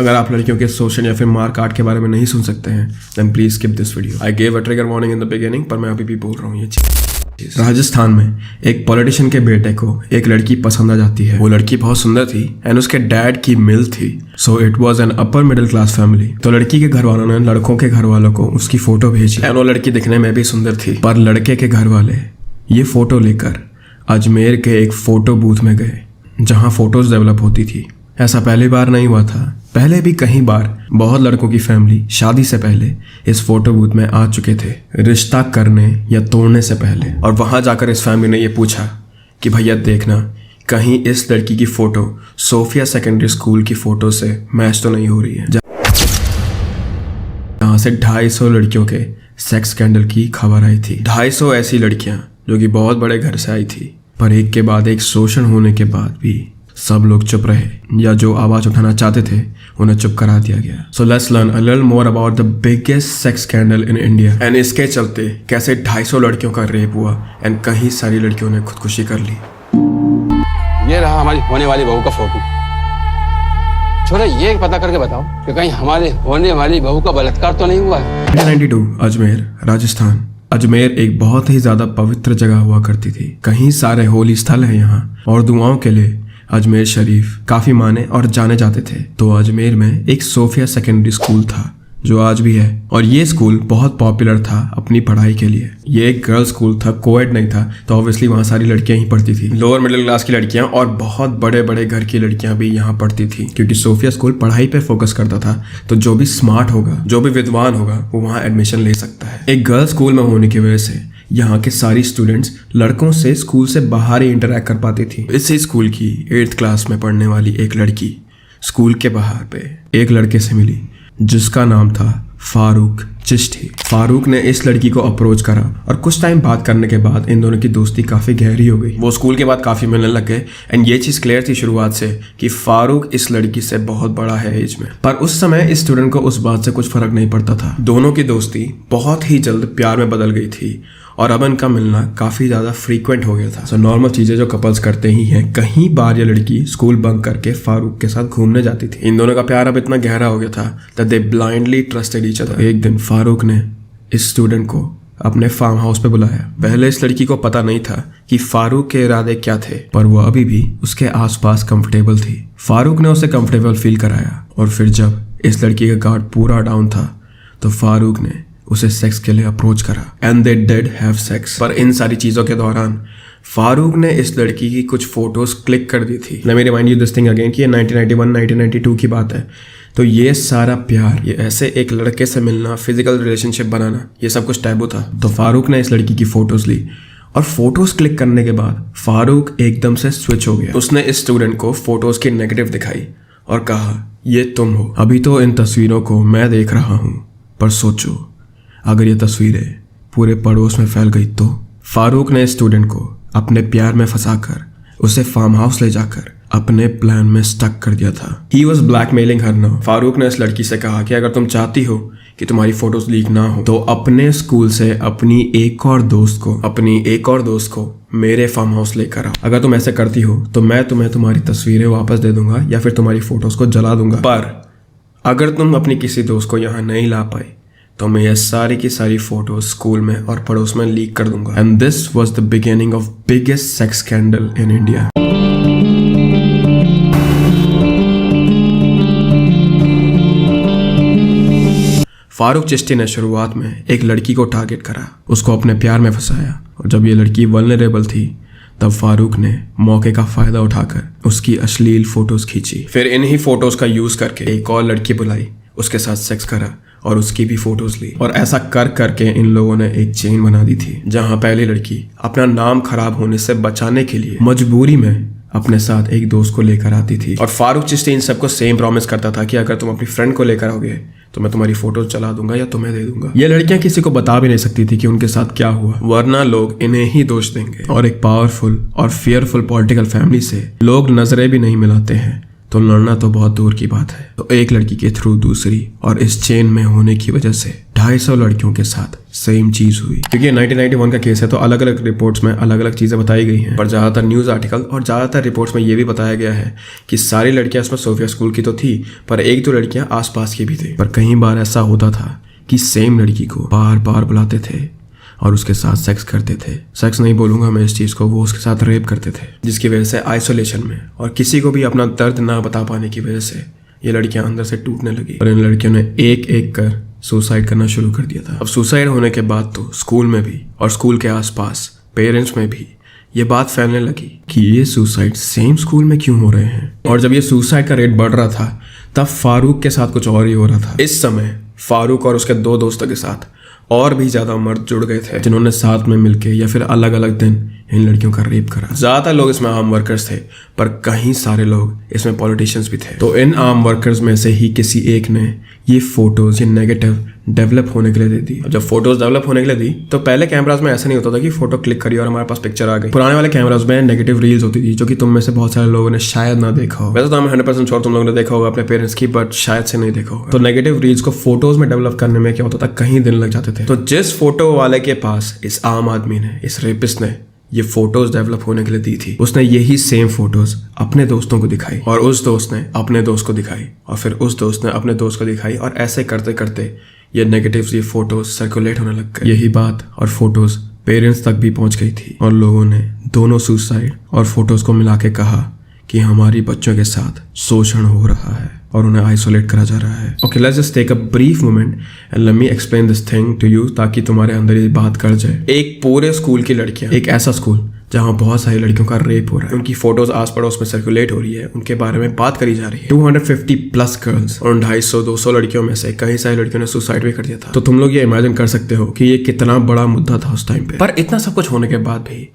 अगर आप लड़कियों के शोषण या फिर मार काट के बारे में नहीं सुन सकते हैं then please skip this video. I gave a trigger warning in the beginning, पर मैं अभी भी बोल रहा हूँ ये चीज। राजस्थान में एक पॉलिटिशियन के बेटे को एक लड़की पसंद आ जाती है। वो लड़की बहुत सुंदर थी एंड उसके डैड की मिल थी, so it was an upper middle class family. तो लड़की के घर वालों ने लड़कों के घर वालों को उसकी फोटो भेजी एंड वो लड़की दिखने में भी सुंदर थी। पर लड़के के घर वाले ये फोटो लेकर अजमेर के एक फोटो बूथ में गए जहाँ फोटोज डेवलप होती थी। ऐसा पहली बार नहीं हुआ था, पहले भी कई बार बहुत लड़कों की फैमिली शादी से पहले इस फोटो बूथ में आ चुके थे, रिश्ता करने या तोड़ने से पहले। और वहां जाकर इस फैमिली ने ये पूछा कि भैया देखना कहीं इस लड़की की फोटो सोफिया सेकेंडरी स्कूल की फोटो से मैच तो नहीं हो रही है, जहां से 250 लड़कियों के सेक्स स्कैंडल की खबर आई थी। 250 ऐसी लड़कियां जो कि बहुत बड़े घर से आई थी, पर एक के बाद एक शोषण होने के बाद भी सब लोग चुप रहे या जो आवाज उठाना चाहते थे उन्हें चुप करा दिया गया। So let's learn a little more about the biggest sex scandal in India and इसके चलते कैसे 250 लड़कियों का रेप हुआ एंड कई सारी लड़कियों ने खुदकुशी कर ली। ये रहा हमारी होने वाली बहू का फोटो। छोरा ये पता करके बताओ कि कहीं हमारे होने वाली बहू का बलात्कार तो नहीं हुआ है। 1992 अजमेर राजस्थान। अजमेर एक बहुत ही ज्यादा पवित्र जगह हुआ करती थी। कहीं सारे होली स्थल है यहाँ और दुआओं के लिए अजमेर शरीफ काफी माने और जाने जाते थे। तो अजमेर में एक सोफिया सेकेंडरी स्कूल था जो आज भी है, और ये स्कूल बहुत पॉपुलर था अपनी पढ़ाई के लिए। ये एक गर्ल्स स्कूल था, कोएड नहीं था, तो ऑब्वियसली वहाँ सारी लड़कियां ही पढ़ती थी। लोअर मिडिल क्लास की लड़कियां और बहुत बड़े बड़े घर की लड़कियां भी यहाँ पढ़ती थी, क्योंकि सोफिया स्कूल पढ़ाई पे फोकस करता था। तो जो भी स्मार्ट होगा, जो भी विद्वान होगा, वो वहाँ एडमिशन ले सकता है। एक गर्ल्स स्कूल में होने की वजह से यहाँ के सारी स्टूडेंट्स लड़कों से स्कूल से बाहर ही इंटरेक्ट कर पाती थी। इसी स्कूल की 8th क्लास में पढ़ने वाली एक लड़की स्कूल के बाहर पे एक लड़के से मिली जिसका नाम था फारूक चिश्ती। फारूक ने इस लड़की को अप्रोच करा और कुछ टाइम बात करने के बाद इन दोनों की दोस्ती काफी गहरी हो गई। वो स्कूल के बाद काफी मिलने लग गए एंड ये चीज क्लियर थी शुरुआत से कि फारूक इस लड़की से बहुत बड़ा है एज में। पर उस समय इस स्टूडेंट को उस बात से कुछ फर्क नहीं पड़ता था। दोनों की दोस्ती बहुत ही जल्द प्यार में बदल गई थी और अब इनका मिलना काफी ज्यादा फ्रीक्वेंट हो गया था। सो नॉर्मल चीजें जो कपल्स करते ही हैं। कहीं बार ये लड़की स्कूल बंक करके फारूक के साथ घूमने जाती थी। इन दोनों का प्यार अब इतना गहरा हो गया था that they blindly trusted each other. एक दिन फारूक ने इस स्टूडेंट को अपने फार्म हाउस पे बुलाया। पहले इस लड़की को पता नहीं था कि फारूक के इरादे क्या थे, पर वो अभी भी उसके आसपास कंफर्टेबल थी। फारूक ने उसे कंफर्टेबल फील कराया और फिर जब इस लड़की का गार्ड पूरा डाउन था तो फारूक ने उसे सेक्स के लिए अप्रोच करा and they did have sex. पर इन सारी चीजों के दौरान फारूक ने इस लड़की की कुछ फोटोज क्लिक कर दी थी। Let me remind you this thing again कि ये 1991-1992 की बात है। तो ये सारा प्यार, ये ऐसे एक लड़के से मिलना, फिजिकल रिलेशनशिप बनाना, ये सब कुछ टैबू था। तो फारूक ने इस लड़की की फोटोज ली और फोटोज क्लिक करने के बाद फारूक एकदम से स्विच हो गया। उसने इस स्टूडेंट को फोटोज की नेगेटिव दिखाई और कहा ये तुम हो। अभी तो इन तस्वीरों को मैं देख रहा हूँ, पर सोचो अगर ये तस्वीरें पूरे पड़ोस में फैल गई तो। फारूक ने स्टूडेंट को अपने प्यार में फंसाकर उसे फार्म हाउस ले जाकर अपने प्लान में स्टक कर दिया था। He was blackmailing her now. Farooq ने इस लड़की से कहा कि अगर तुम चाहती हो कि तुम्हारी फोटोज लीक ना हो तो अपने स्कूल से अपनी एक और दोस्त को मेरे फार्म हाउस लेकर आओ। अगर तुम ऐसे करती हो तो मैं तुम्हें तुम्हारी तस्वीरें वापस दे दूंगा या फिर तुम्हारी फोटोज को जला दूंगा। पर अगर तुम अपनी किसी दोस्त को यहाँ नहीं ला पाए तो मैं ये सारी की सारी फोटो स्कूल में और पड़ोस में लीक कर दूंगा। And this was the beginning of biggest sex scandal in India. Farooq Chishti ने शुरुआत में एक लड़की को टारगेट करा, उसको अपने प्यार में फंसाया, और जब ये लड़की वल्नरेबल थी तब फारूक ने मौके का फायदा उठाकर उसकी अश्लील फोटोज खींची। फिर इन्हीं फोटोज का यूज करके एक और लड़की बुलाई, उसके साथ सेक्स करा और उसकी भी फोटोज ली। और ऐसा कर करके इन लोगों ने एक चेन बना दी थी जहां पहली लड़की अपना नाम खराब होने से बचाने के लिए मजबूरी में अपने साथ एक दोस्त को लेकर आती थी। और फारूक चिश्ती इन सबको सेम प्रॉमिस करता था कि अगर तुम अपनी फ्रेंड को लेकर आओगे तो मैं तुम्हारी फोटोज चला दूंगा या तुम्हें दे दूंगा। ये लड़कियां किसी को बता भी नहीं सकती थी कि उनके साथ क्या हुआ, वरना लोग इन्हें ही दोष देंगे। और एक पावरफुल और फियरफुल पॉलिटिकल फैमिली से लोग नजरें भी नहीं मिलाते हैं तो लड़ना तो बहुत दूर की बात है। तो एक लड़की के थ्रू दूसरी और इस चेन में होने की वजह से 250 लड़कियों के साथ सेम चीज हुई। क्योंकि ये 1991 का केस है तो अलग अलग रिपोर्ट्स में अलग अलग चीजें बताई गई हैं, पर ज्यादातर न्यूज आर्टिकल और ज्यादातर रिपोर्ट्स में ये भी बताया गया है कि सारी लड़कियां इसमें सोफिया स्कूल की तो थी, पर एक दो लड़कियां आसपास की भी थी। पर कई बार ऐसा होता था कि सेम लड़की को बार बार बुलाते थे और उसके साथ सेक्स करते थे। सेक्स नहीं बोलूंगा मैं इस चीज को, वो उसके साथ रेप करते थे, जिसकी वजह से आइसोलेशन में और किसी को भी अपना दर्द ना बता पाने की वजह से ये लड़कियां अंदर से टूटने लगी और इन लड़कियों ने एक एक कर सुसाइड करना शुरू कर दिया था। अब सुसाइड होने के बाद तो स्कूल में भी और स्कूल के आसपास पेरेंट्स में भी ये बात फैलने लगी कि ये सुसाइड सेम स्कूल में क्यों हो रहे हैं। और जब ये सुसाइड का रेट बढ़ रहा था तब फारूक के साथ कुछ और ही हो रहा था। इस समय फारूक और उसके दो दोस्तों के साथ और भी ज्यादा मर्द जुड़ गए थे जिन्होंने साथ में मिलके या फिर अलग अलग दिन इन लड़कियों का रेप करा। ज्यादातर लोग इसमें आम वर्कर्स थे, पर कई सारे लोग इसमें पॉलिटिशियंस भी थे। तो इन आम वर्कर्स में से ही किसी एक ने ये फोटोज, ये नेगेटिव डेवलप होने के लिए दे दी। अब जब फोटोज डेवलप होने के लिए दी तो पहले कैमराज में ऐसा नहीं होता था कि फोटो क्लिक करी और हमारे पास पिक्चर आ गई। पुराने वाले कैमराज में नेगेटिव रील्स होती थी, जो कि तुम में से बहुत सारे लोगों ने शायद ना देखा हो। वैसे तो मैं 100% श्योर तुम लोगों ने देखा होगा अपने पेरेंट्स की, बट शायद से नहीं देखा होगा। तो नेगेटिव रील्स को फोटोज में डेवलप करने में क्या होता था, कहीं दिन लग जाते थे। तो जिस फोटो वाले के पास इस आम आदमी ने, इस रेपिस्ट ने ये फोटोज डेवलप होने के लिए दी थी, उसने यही सेम फोटोज अपने दोस्तों को दिखाई और उस दोस्त ने अपने दोस्त को दिखाई और फिर उस दोस्त ने अपने दोस्त को दिखाई और ऐसे करते करते ये नेगेटिव्स, ये फोटोज सर्कुलेट होने लग गए। यही बात और फोटोज पेरेंट्स तक भी पहुंच गई थी और लोगों ने दोनों सुसाइड और फोटोज को मिला के कहा कि हमारी बच्चों के साथ शोषण हो रहा है और उन्हें आइसोलेट करा जा रहा है। Okay, let's just take a brief moment and let me explain this thing to you, ताकि तुम्हारे अंदर ये बात कर जाए। एक पूरे स्कूल की लड़कियां, एक ऐसा स्कूल जहां बहुत सारी लड़कियों का रेप हो रहा है, उनकी फोटोज आस पड़ोस में सर्कुलेट हो रही है, उनके बारे में बात करी जा रही है। 250 प्लस गर्ल्स और 250-200 लड़कियों में से कई सारी लड़कियों ने सुसाइड भी कर दिया था। तो तुम लोग ये इमेजिन कर सकते हो कि ये कितना बड़ा मुद्दा था उस टाइम पे। पर इतना सब कुछ होने के बाद भी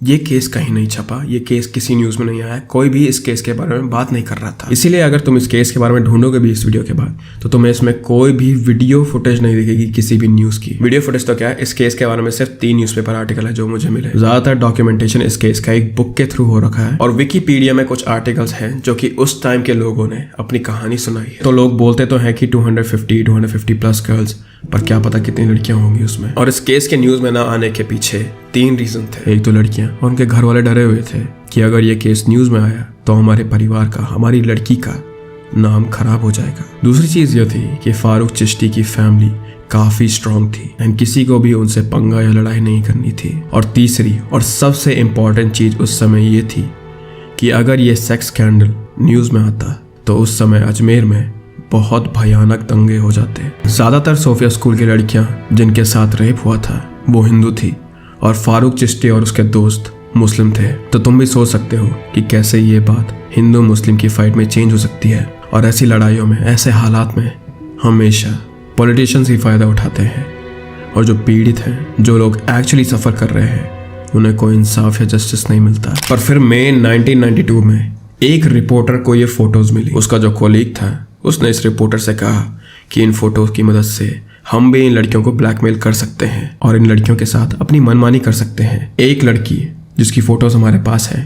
ये केस कहीं नहीं छपा, ये केस किसी न्यूज में नहीं आया, कोई भी इस केस के बारे में बात नहीं कर रहा था। इसीलिए अगर तुम इस केस के बारे में ढूंढोगे भी इस वीडियो के बाद तो तुम्हें इसमें कोई भी वीडियो फुटेज नहीं दिखेगी किसी भी न्यूज की। वीडियो फुटेज तो क्या है, इस केस के बारे में सिर्फ 3 न्यूज़पेपर आर्टिकल है जो मुझे मिले। ज्यादातर डॉक्यूमेंटेशन इस केस का एक बुक के थ्रू हो रखा है और विकिपीडिया में कुछ आर्टिकल्स हैं जो कि उस टाइम के लोगों ने अपनी कहानी सुनाई है। तो लोग बोलते तो हैं कि 250 प्लस गर्ल्स, पर क्या पता कितनी लड़कियां होंगी उसमें। और इस केस के न्यूज में ना आने के पीछे 3 रीजन थे। एक तो लड़कियां और उनके घर वाले डरे हुए थे कि अगर ये केस न्यूज में आया तो हमारे परिवार का, हमारी लड़की का नाम खराब हो जाएगा। दूसरी चीज ये थी कि फारूक चिश्ती की फैमिली काफी स्ट्रांग थी एंड किसी को भी उनसे पंगा या लड़ाई नहीं करनी थी। और तीसरी और सबसे इम्पोर्टेंट चीज उस समय ये थी कि अगर ये सेक्स स्कैंडल न्यूज में आता तो उस समय अजमेर में बहुत भयानक दंगे हो जाते। ज्यादातर सोफिया स्कूल की लड़कियां जिनके साथ रेप हुआ था वो हिंदू थी और फारूक चिश्ती और उसके दोस्त मुस्लिम थे। तो तुम भी सोच सकते हो कि कैसे ये बात हिंदू मुस्लिम की फाइट में चेंज हो सकती है। और ऐसी लड़ाइयों में, ऐसे हालात में हमेशा पॉलिटिशियंस ही फायदा उठाते हैं और जो पीड़ित हैं, जो लोग एक्चुअली सफर कर रहे हैं, उन्हें कोई इंसाफ या जस्टिस नहीं मिलता। पर फिर मई 1992 में एक रिपोर्टर को ये फोटोज मिली। उसका जो कोलीग था उसने इस रिपोर्टर से कहा कि इन फोटोज की मदद से हम भी इन लड़कियों को ब्लैकमेल कर सकते हैं और इन लड़कियों के साथ अपनी मनमानी कर सकते हैं। एक लड़की जिसकी फोटोज हमारे पास है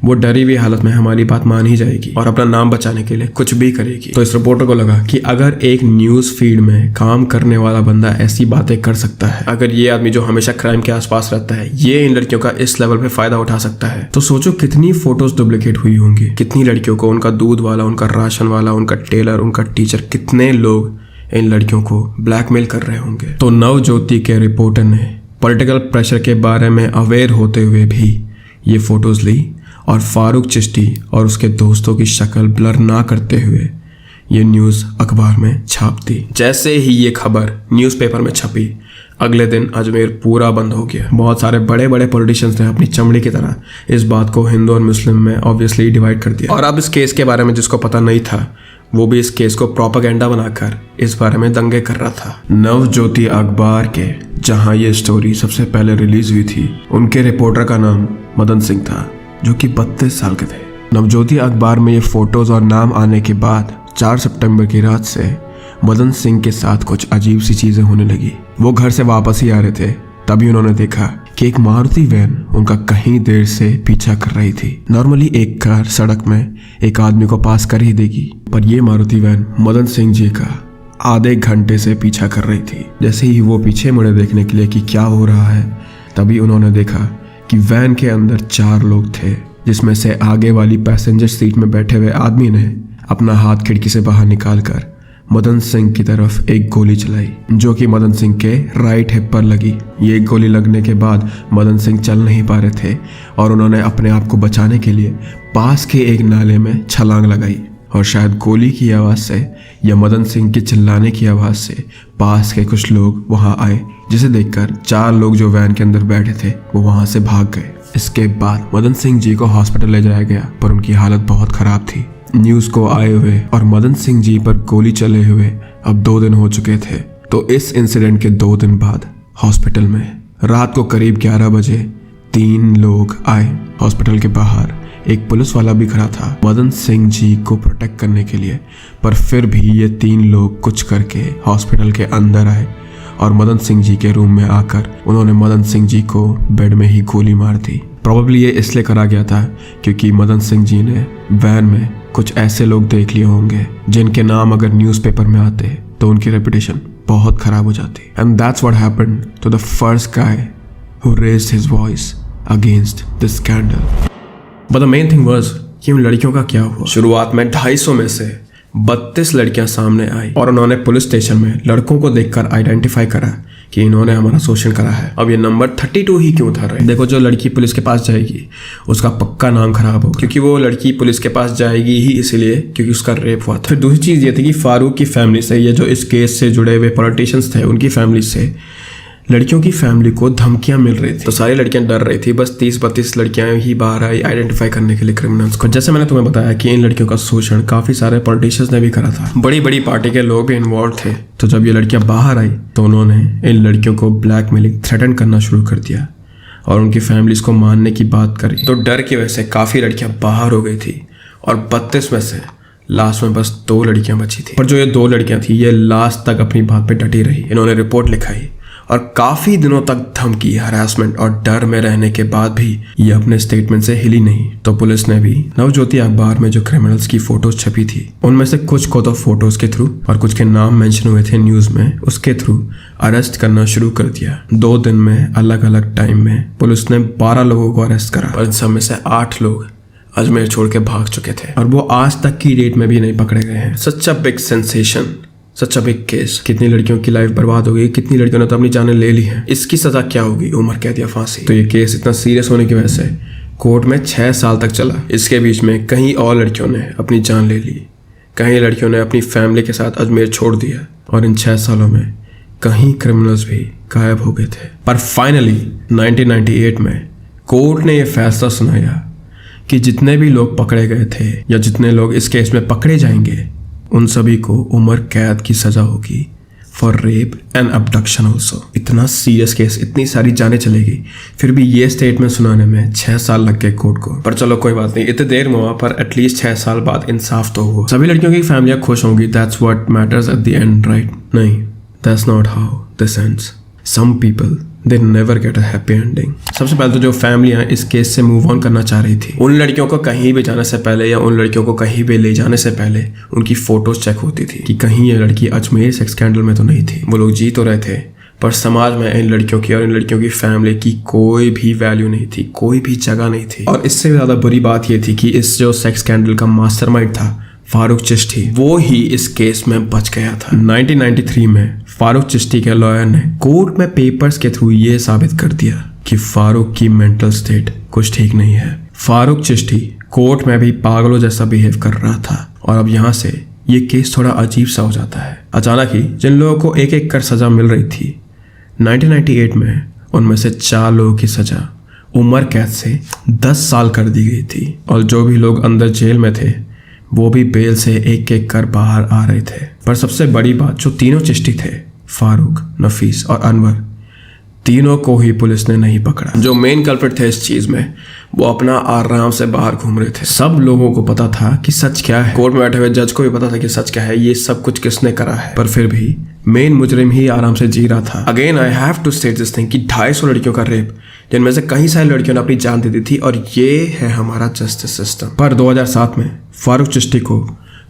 वो डरी हुई हालत में हमारी बात मान ही जाएगी और अपना नाम बचाने के लिए कुछ भी करेगी। तो इस रिपोर्टर को लगा कि अगर एक न्यूज फीड में काम करने वाला बंदा ऐसी बातें कर सकता है, अगर ये आदमी जो हमेशा क्राइम के आसपास रहता है ये इन लड़कियों का इस लेवल पे फायदा उठा सकता है, तो सोचो कितनी फोटोज डुप्लीकेट हुई होंगी, कितनी लड़कियों को उनका दूध वाला, उनका राशन वाला, उनका टेलर, उनका टीचर, कितने लोग इन लड़कियों को ब्लैकमेल कर रहे होंगे। तो नवज्योति के रिपोर्टर ने पॉलिटिकल प्रेशर के बारे में अवेयर होते हुए भी ये फोटोज ली और फारूक चिश्ती और उसके दोस्तों की शक्ल ब्लर ना करते हुए ये न्यूज़ अखबार में छाप दी। जैसे ही ये खबर न्यूज़पेपर में छपी अगले दिन अजमेर पूरा बंद हो गया। बहुत सारे बड़े बड़े पॉलिटिशियंस ने अपनी चमड़ी की तरह इस बात को हिंदू और मुस्लिम में ऑब्वियसली डिवाइड कर दिया। और अब इस केस के बारे में जिसको पता नहीं था वो भी इस केस को प्रोपेगेंडा बनाकर इस बारे में दंगे कर रहा था। नवज्योति अखबार के जहां ये स्टोरी सबसे पहले रिलीज हुई थी उनके रिपोर्टर का नाम मदन सिंह था जो कि 32 साल के थे। नवज्योति अखबार में ये फोटोज और नाम आने के बाद 4 सितंबर की रात से मदन सिंह के साथ कुछ अजीब सी चीजें होने लगी। वो घर से वापस ही आ रहे थे तभी उन्होंने देखा कि एक मारुति वैन उनका कहीं देर से पीछा कर रही थी। नॉर्मली एक कार सड़क में एक आदमी को पास कर ही देगी, पर ये मारुति वैन मदन सिंह जी का आधे घंटे से पीछा कर रही थी। जैसे ही वो पीछे मुड़े देखने के लिए कि क्या हो रहा है, तभी उन्होंने देखा कि वैन के अंदर 4 लोग थे, जिसमें से आगे वाली पैसेंजर सीट में बैठे हुए आदमी ने अपना हाथ खिड़की से बाहर निकालकर मदन सिंह की तरफ एक गोली चलाई, जो कि मदन सिंह के राइट हिप पर लगी। ये गोली लगने के बाद मदन सिंह चल नहीं पा रहे थे और उन्होंने अपने आप को बचाने के लिए पास के एक नाले में छलांग लगाई। और शायद गोली की आवाज़ से या मदन सिंह के चिल्लाने की आवाज़ से पास के कुछ लोग वहां आए, जिसे देखकर 4 लोग जो वैन के अंदर बैठे थे वो वहां से भाग गए। इसके बाद मदन सिंह जी को हॉस्पिटल ले जाया गया, पर उनकी हालत बहुत खराब थी। न्यूज़ को आए हुए और मदन सिंह जी पर गोली चले हुए अब 2 दिन हो चुके थे। तो इस इंसिडेंट के 2 दिन बाद हॉस्पिटल में रात को करीब 11 बजे 3 लोग आए। हॉस्पिटल के बाहर एक पुलिस वाला भी खड़ा था मदन सिंह जी को प्रोटेक्ट करने के लिए, पर फिर भी ये 3 लोग कुछ करके हॉस्पिटल के अंदर आए और मदन सिंह जी के रूम में आकर उन्होंने मदन सिंह जी को बेड में ही गोली मार दी। प्रॉबेबली ये इसलिए करा गया था क्योंकि मदन सिंह जी ने वैन में कुछ ऐसे लोग देख लिए होंगे जिनके नाम अगर न्यूज़पेपर में आते तो उनकी रेपुटेशन बहुत खराब हो जाती। And that's what happened to the first guy who raised his voice against this scandal. But the main thing was कि उन लड़कियों का क्या हुआ। शुरुआत में 250 में से 32 लड़कियां सामने आई और उन्होंने पुलिस स्टेशन में लड़कों को देखकर आइडेंटिफाई करा कि इन्होंने हमारा शोषण करा है। अब ये नंबर 32 ही क्यों था? रहे देखो, जो लड़की पुलिस के पास जाएगी उसका पक्का नाम खराब हो, क्योंकि वो लड़की पुलिस के पास जाएगी ही इसलिए क्योंकि उसका रेप हुआ था। फिर दूसरी चीज़ ये थी कि फारूक की फैमिली से, ये जो इस केस से जुड़े हुए पॉलिटिशियंस थे, उनकी फैमिली से लड़कियों की फैमिली को धमकियां मिल रही थी। तो सारी लड़कियां डर रही थी। बस 30-32 लड़कियां ही बाहर आई आइडेंटिफाई करने के लिए क्रिमिनल्स को। जैसे मैंने तुम्हें बताया कि इन लड़कियों का शोषण काफी सारे पॉलिटिशियंस ने भी करा था, बड़ी बड़ी पार्टी के लोग भी इन्वॉल्व थे। तो जब ये लड़कियां बाहर आई तो उन्होंने इन लड़कियों को ब्लैकमेलिंग, थ्रेटन करना शुरू कर दिया और उनकी फैमिलीज को मारने की बात करी। तो डर की वजह से काफी लड़कियां बाहर हो गई थी और 32 में से लास्ट में बस 2 लड़कियां बची थी। पर जो ये 2 लड़कियां थी, ये लास्ट तक अपनी बात पे डटी रही। इन्होंने रिपोर्ट लिखाई और काफी दिनों तक धमकी, हरासमेंट और डर में रहने के बाद भी ये अपने स्टेटमेंट से हिली नहीं। तो पुलिस ने भी नवज्योति अखबार में जो क्रिमिनल्स की फोटोज छपी थी, उनमें से कुछ को तो फोटोज के थ्रू और कुछ के नाम मेंशन हुए थे न्यूज में, उसके थ्रू अरेस्ट करना शुरू कर दिया। 2 दिन में अलग अलग टाइम में पुलिस ने 12 लोगों को अरेस्ट करा और इन सब में से 8 लोग अजमेर छोड़ के भाग चुके थे और वो आज तक की डेट में भी नहीं पकड़े गए हैं। Such a big sensation, such a big case. कितनी लड़कियों की लाइफ बर्बाद हो गई, कितनी लड़कियों ने तो अपनी जानें ले ली हैं। इसकी सजा क्या होगी? उम्र कैद या फांसी। तो ये केस इतना सीरियस होने की वजह से कोर्ट में 6 साल तक चला। इसके बीच में कहीं और लड़कियों ने अपनी जान ले ली, कहीं लड़कियों ने अपनी फैमिली के साथ अजमेर छोड़ दिया और इन 6 सालों में कहीं क्रिमिनल्स भी गायब हो गए थे। पर फाइनली 1998 में कोर्ट ने यह फैसला सुनाया कि जितने भी लोग पकड़े गए थे या जितने लोग इस केस में पकड़े जाएंगे, उन सभी को उम्र कैद की सजा होगी for rape and abduction also. इतना सीरियस केस, इतनी सारी जानें चलेगी, फिर भी ये स्टेटमेंट सुनाने में 6 साल लग गए कोर्ट को। पर चलो कोई बात नहीं, इतने देर में हुआ पर एटलीस्ट 6 साल बाद इंसाफ तो हुआ। सभी लड़कियों की फैमिलियां खुश होंगी, that's what matters at the end, right? नहीं, that's not how this ends. Some people they never get a happy ending. सबसे पहले तो जो फैमिलियां इस केस से मूव ऑन करना चाह रही थी, उन लड़कियों को कहीं भी जाने से पहले या उन लड़कियों को कहीं भी ले जाने से पहले उनकी फोटोज चेक होती थी कि कहीं ये लड़की अजमेर सेक्स स्कैंडल में तो नहीं थी। वो लोग जी तो रहे थे, पर समाज में इन लड़कियों की और इन लड़कियों की फैमिली की कोई भी वैल्यू नहीं थी, कोई भी जगह नहीं थी। और इससे भी ज्यादा बुरी बात ये थी कि इस जो सेक्स स्कैंडल का मास्टरमाइंड था फारूक चिश्ती, वो ही इस केस में बच गया था। 1993 में फारूक चिश्ती के लॉयर ने कोर्ट में पेपर्स के थ्रू ये साबित कर दिया कि फारूक की मेंटल स्टेट कुछ ठीक नहीं है। फारूक चिश्ती कोर्ट में भी पागलों जैसा बिहेव कर रहा था और अब यहाँ से ये केस थोड़ा अजीब सा हो जाता है। अचानक ही जिन लोगों को एक एक कर सजा मिल रही थी 1998 में, उनमें से 4 लोगों की सजा उम्र कैद से 10 साल कर दी गई थी और जो भी लोग अंदर जेल में थे वो भी बेल से एक एक कर बाहर आ रहे थे। पर सबसे बड़ी बात, जो तीनों चिश्ती थे, फारूक, नफीस और अनवर, तीनों को ही पुलिस ने नहीं पकड़ा। जो मेन कल्प्रिट थे इस चीज में, वो अपना आराम से बाहर घूम रहे थे। सब लोगों को पता था कि सच क्या है, कोर्ट में बैठे हुए जज को भी पता था कि सच क्या है, ये सब कुछ किसने करा है, पर फिर भी मेन मुजरिम ही आराम से जी रहा था। Again I have to state this thing कि 250 लड़कियों का रेप, जिनमें से कई सारी लड़कियों ने अपनी जान दे दी थी, और ये है हमारा जस्टिस सिस्टम। पर 2007 में फारूक चिश्ती को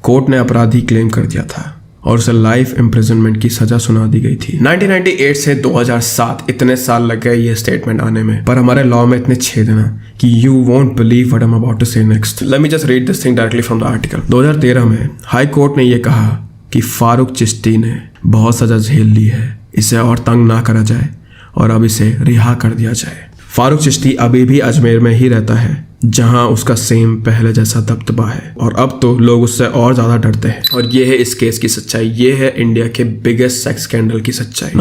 कोर्ट ने अपराधी क्लेम कर दिया था और उसे लाइफ इम्प्रिजनमेंट की सजा सुना दी गई थी। 1998 से 2007 इतने साल लग गए ये स्टेटमेंट आने में, पर हमारे लॉ में इतने छेद हैं कि you won't believe what I am about to say next. Let me just read this thing directly from the article. 2013 में हाई कोर्ट ने यह कहा कि फारूक चिश्ती ने बहुत सजा झेल ली है, इसे और तंग ना करा जाए और अब इसे रिहा कर दिया जाए। फारूक चिश्ती अभी भी अजमेर में ही रहता है, जहां उसका सेम पहले जैसा दबदबा है, और अब तो लोग उससे और ज्यादा डरते हैं। और ये है इस केस की सच्चाई, ये है इंडिया के बिगेस्ट सेक्स स्कैंडल की सच्चाई।